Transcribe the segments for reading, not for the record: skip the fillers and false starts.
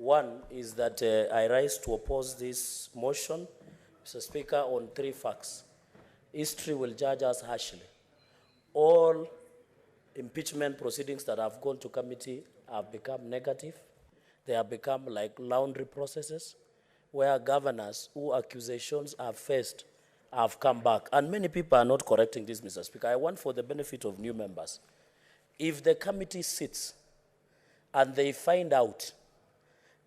One is that I rise to oppose this motion, Mr. Speaker, on 3 facts. History will judge us harshly. All impeachment proceedings that have gone to committee have become negative. They have become like laundry processes where governors who accusations are faced have come back. And many people are not correcting this, Mr. Speaker. I want, for the benefit of new members, if the committee sits and they find out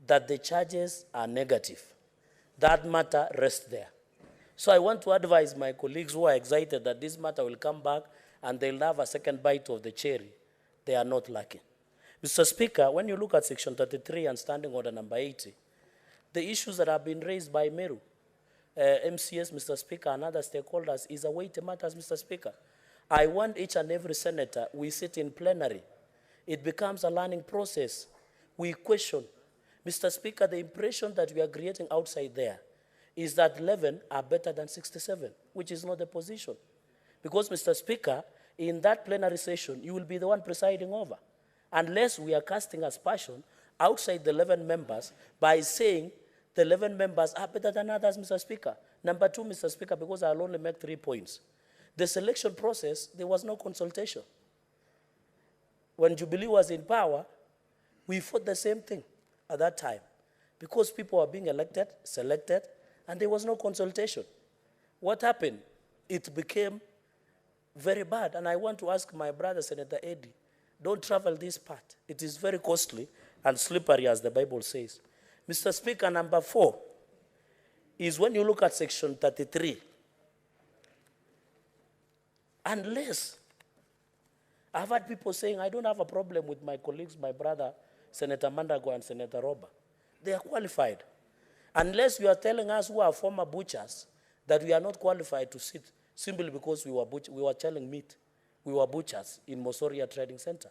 that the charges are negative, that matter rests there. So I want to advise my colleagues who are excited that this matter will come back and they'll have a second bite of the cherry. They are not lucky. Mr. Speaker, when you look at Section 33 and Standing Order number 80, the issues that have been raised by Meru, MCS, Mr. Speaker, and other stakeholders is a weighty matter, Mr. Speaker. I want each and every senator, we sit in plenary. It becomes a learning process. We question. Mr. Speaker, the impression that we are creating outside there is that 11 are better than 67, which is not the position. Because, Mr. Speaker, in that plenary session, you will be the one presiding over. Unless we are casting aspersion outside the 11 members by saying the 11 members are better than others, Mr. Speaker. Number 2, Mr. Speaker, because I'll only make 3 points. The selection process, there was no consultation. When Jubilee was in power, we fought the same thing at that time. Because people were being elected, selected, and there was no consultation. What happened? It became very bad. And I want to ask my brother, Senator Eddie, don't travel this path. It is very costly and slippery, as the Bible says. Mr. Speaker, number 4 is when you look at Section 33. Unless, I've had people saying, I don't have a problem with my colleagues, my brother, Senator Mandago and Senator Roba. They are qualified. Unless you are telling us who are former butchers that we are not qualified to sit simply because we were selling meat. We were butchers in Mosoria Trading Center.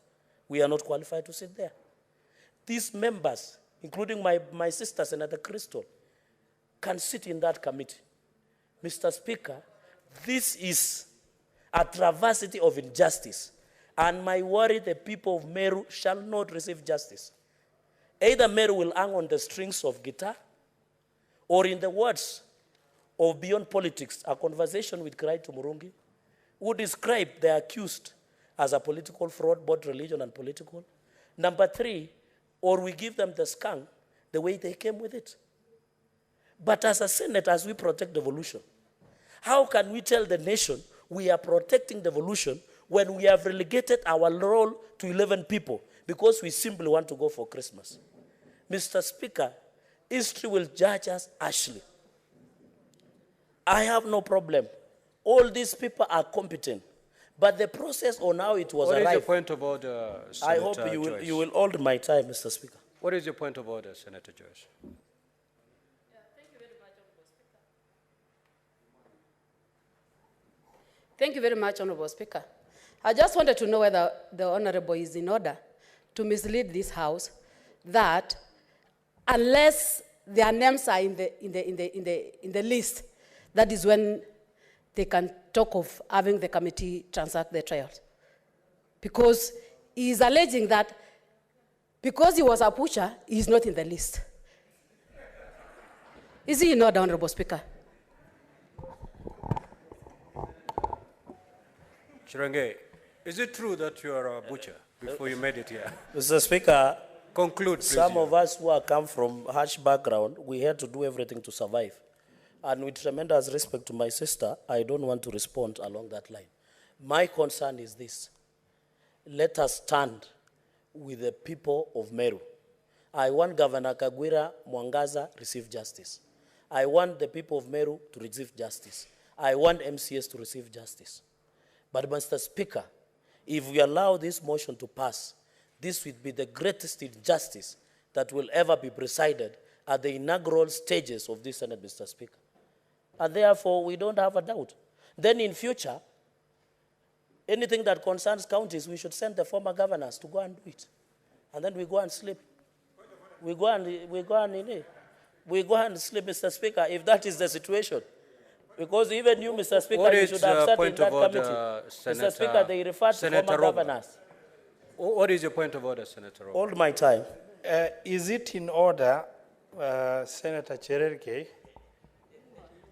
We are not qualified to sit there. These members, including my sister, Senator Crystal, can sit in that committee. Mr. Speaker, this is a travesty of injustice. And my worry, the people of Meru shall not receive justice. Either Meru will hang on the strings of guitar, or in the words of Beyond Politics, a conversation with Kirai Tumurungi, who described the accused as a political fraud, both religion and political. Number 3, or we give them the skunk the way they came with it. But as a Senate, as we protect devolution, how can we tell the nation we are protecting devolution when we have relegated our role to 11 people because we simply want to go for Christmas? Mr. Speaker, history will judge us harshly. I have no problem. All these people are competent. But the process on how it was arrived... What is your point of order, Senator I hope you will hold my time, Mr. Speaker. What is your point of order, Senator Joyce? Thank you very much, Honorable Speaker. I just wanted to know whether the Honorable is in order to mislead this House that unless their names are in the list, that is when they can talk of having the committee transact the trials. Because he is alleging that because he was a butcher, he is not in the list. Is he in order, Honorable Speaker? CHERARGEI, is it true that you are a butcher before you made it here? Mr. Speaker, conclude, please. Some of us who have come from harsh background, we had to do everything to survive. And with tremendous respect to my sister, I don't want to respond along that line. My concern is this. Let us stand with the people of Meru. I want Governor Kagwira Mwangaza receive justice. I want the people of Meru to receive justice. I want MCS to receive justice. But, Mr. Speaker, if we allow this motion to pass, this will be the greatest injustice that will ever be presided at the inaugural stages of this Senate, Mr. Speaker. And therefore, we don't have a doubt. Then in future, anything that concerns counties, we should send the former governors to go and do it. And then we go and sleep. We go and sleep, Mr. Speaker, if that is the situation. Because even you, Mr. Speaker, you should have sat in that committee. Mr. Speaker, they refer to former governors. What is your point of order, Senator Roba? Hold my time. Is it in order, Senator CHERARGEI,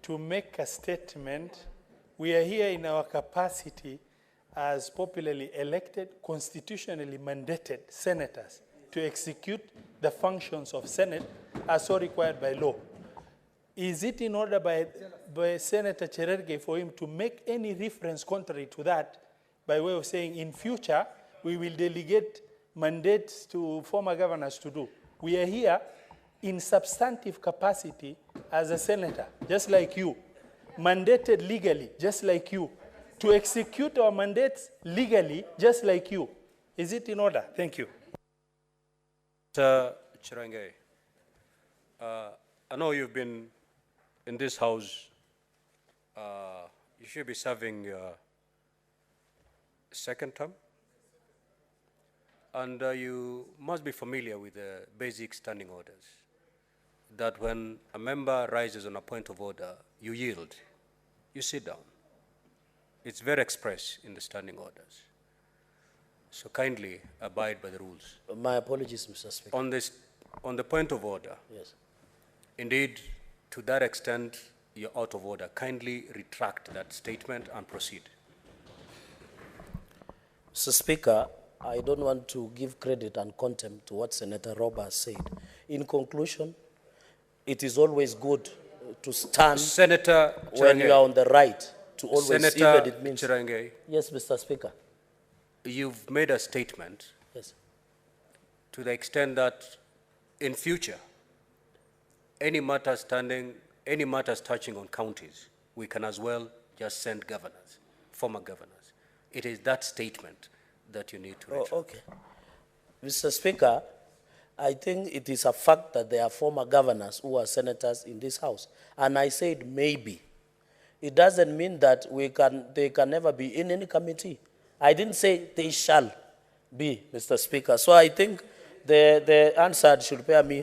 to make a statement? We are here in our capacity as popularly elected, constitutionally mandated senators to execute the functions of Senate as so required by law. Is it in order by Senator CHERARGEI for him to make any reference contrary to that by way of saying in future we will delegate mandates to former governors to do? We are here in substantive capacity as a senator, just like you, mandated legally, just like you, to execute our mandates legally, just like you. Is it in order? Thank you. CHERARGEI, I know you've been in this house. You should be serving your second term. And you must be familiar with the basic standing orders, that when a member rises on a point of order, you yield, you sit down. It's very express in the standing orders. So kindly abide by the rules. My apologies, Mr. Speaker. On the point of order, Yes. indeed, to that extent, you're out of order. Kindly retract that statement and proceed. Mr. Speaker, I don't want to give credit and contempt to what Senator Roba said. In conclusion, it is always good to stand Senator when you are on the right, to always, Senator even it means... CHERARGEI, Yes, Mr. Speaker. you've made a statement Yes. to the extent that in future, any matters touching on counties, we can as well just send governors, former governors. It is that statement that you need to retract. Oh, okay. Mr. Speaker, I think it is a fact that there are former governors who are senators in this house. And I said maybe. It doesn't mean that they can never be in any committee. I didn't say they shall be, Mr. Speaker. So I think the answer should bear me.